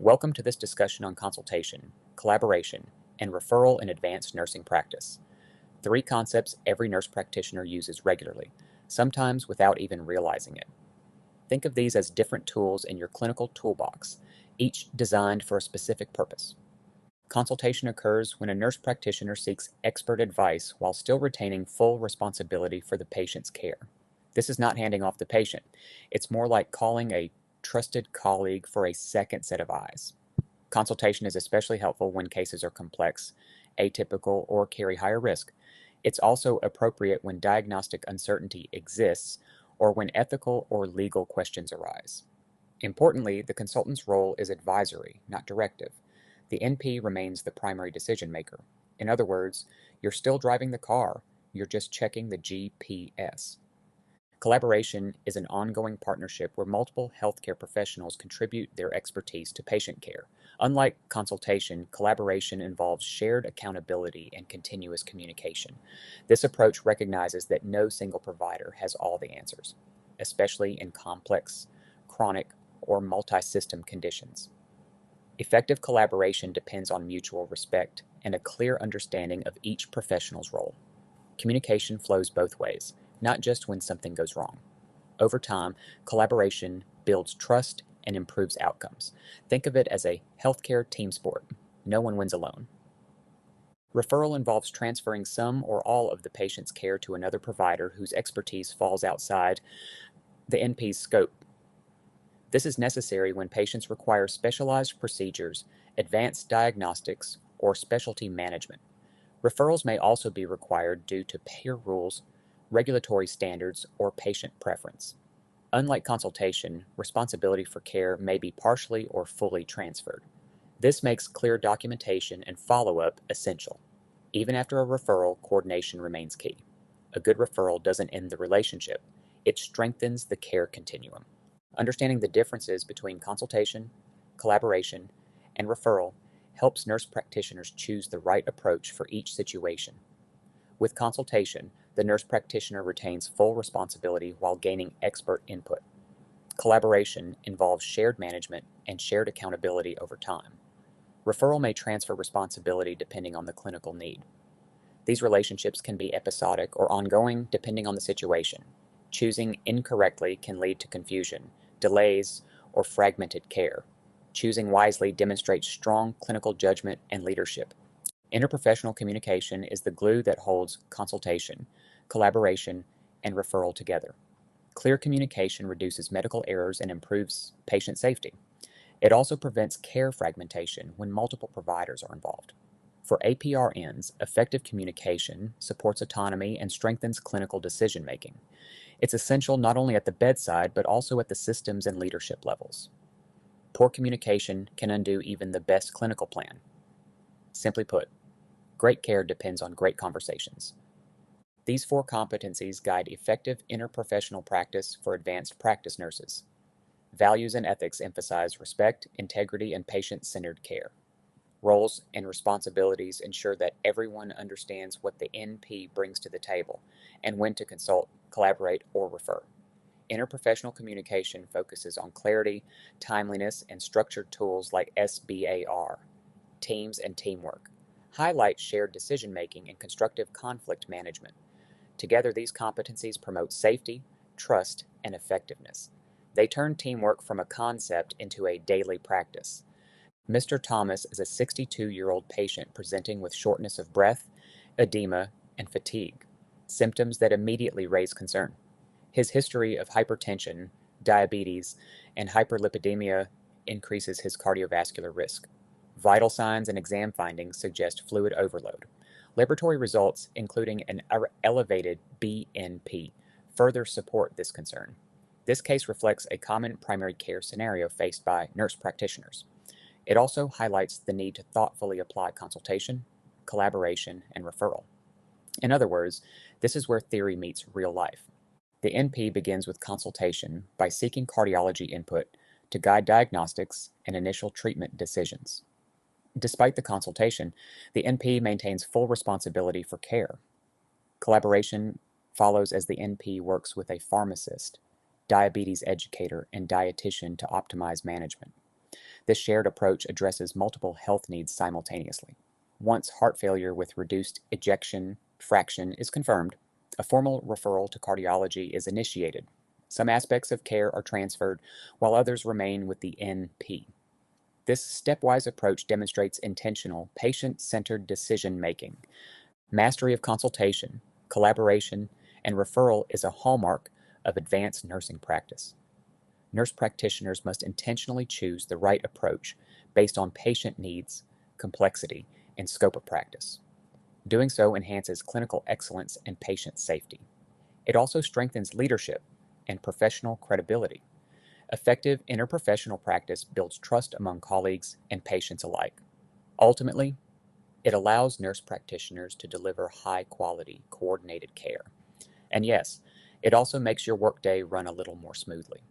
Welcome to this discussion on consultation, collaboration, and referral in advanced nursing practice. Three concepts every nurse practitioner uses regularly, sometimes without even realizing it. Think of these as different tools in your clinical toolbox, each designed for a specific purpose. Consultation occurs when a nurse practitioner seeks expert advice while still retaining full responsibility for the patient's care. This is not handing off the patient. It's more like calling a trusted colleague for a second set of eyes. Consultation is especially helpful when cases are complex, atypical, or carry higher risk. It's also appropriate when diagnostic uncertainty exists or when ethical or legal questions arise. Importantly, the consultant's role is advisory, not directive. The NP remains the primary decision maker. In other words, you're still driving the car, you're just checking the GPS. Collaboration is an ongoing partnership where multiple healthcare professionals contribute their expertise to patient care. Unlike consultation, collaboration involves shared accountability and continuous communication. This approach recognizes that no single provider has all the answers, especially in complex, chronic, or multi-system conditions. Effective collaboration depends on mutual respect and a clear understanding of each professional's role. Communication flows both ways, not just when something goes wrong. Over time, collaboration builds trust and improves outcomes. Think of it as a healthcare team sport. No one wins alone. Referral involves transferring some or all of the patient's care to another provider whose expertise falls outside the NP's scope. This is necessary when patients require specialized procedures, advanced diagnostics, or specialty management. Referrals may also be required due to payer rules, regulatory standards, or patient preference. Unlike consultation, responsibility for care may be partially or fully transferred. This makes clear documentation and follow-up essential. Even after a referral, coordination remains key. A good referral doesn't end the relationship. It strengthens the care continuum. Understanding the differences between consultation, collaboration, and referral helps nurse practitioners choose the right approach for each situation. With consultation, the nurse practitioner retains full responsibility while gaining expert input. Collaboration involves shared management and shared accountability over time. Referral may transfer responsibility depending on the clinical need. These relationships can be episodic or ongoing depending on the situation. Choosing incorrectly can lead to confusion, delays, or fragmented care. Choosing wisely demonstrates strong clinical judgment and leadership. Interprofessional communication is the glue that holds consultation, collaboration, and referral together. Clear communication reduces medical errors and improves patient safety. It also prevents care fragmentation when multiple providers are involved. For APRNs, effective communication supports autonomy and strengthens clinical decision-making. It's essential not only at the bedside, but also at the systems and leadership levels. Poor communication can undo even the best clinical plan. Simply put, great care depends on great conversations. These four competencies guide effective interprofessional practice for advanced practice nurses. Values and ethics emphasize respect, integrity, and patient-centered care. Roles and responsibilities ensure that everyone understands what the NP brings to the table and when to consult, collaborate, or refer. Interprofessional communication focuses on clarity, timeliness, and structured tools like SBAR, teams and teamwork, highlight shared decision-making and constructive conflict management. Together, these competencies promote safety, trust, and effectiveness. They turn teamwork from a concept into a daily practice. Mr. Thomas is a 62-year-old patient presenting with shortness of breath, edema, and fatigue, symptoms that immediately raise concern. His history of hypertension, diabetes, and hyperlipidemia increases his cardiovascular risk. Vital signs and exam findings suggest fluid overload. Laboratory results, including an elevated BNP, further support this concern. This case reflects a common primary care scenario faced by nurse practitioners. It also highlights the need to thoughtfully apply consultation, collaboration, and referral. In other words, this is where theory meets real life. The NP begins with consultation by seeking cardiology input to guide diagnostics and initial treatment decisions. Despite the consultation, the NP maintains full responsibility for care. Collaboration follows as the NP works with a pharmacist, diabetes educator, and dietitian to optimize management. This shared approach addresses multiple health needs simultaneously. Once heart failure with reduced ejection fraction is confirmed, a formal referral to cardiology is initiated. Some aspects of care are transferred, while others remain with the NP. This stepwise approach demonstrates intentional, patient-centered decision-making. Mastery of consultation, collaboration, and referral is a hallmark of advanced nursing practice. Nurse practitioners must intentionally choose the right approach based on patient needs, complexity, and scope of practice. Doing so enhances clinical excellence and patient safety. It also strengthens leadership and professional credibility. Effective interprofessional practice builds trust among colleagues and patients alike. Ultimately, it allows nurse practitioners to deliver high-quality, coordinated care. And yes, it also makes your workday run a little more smoothly.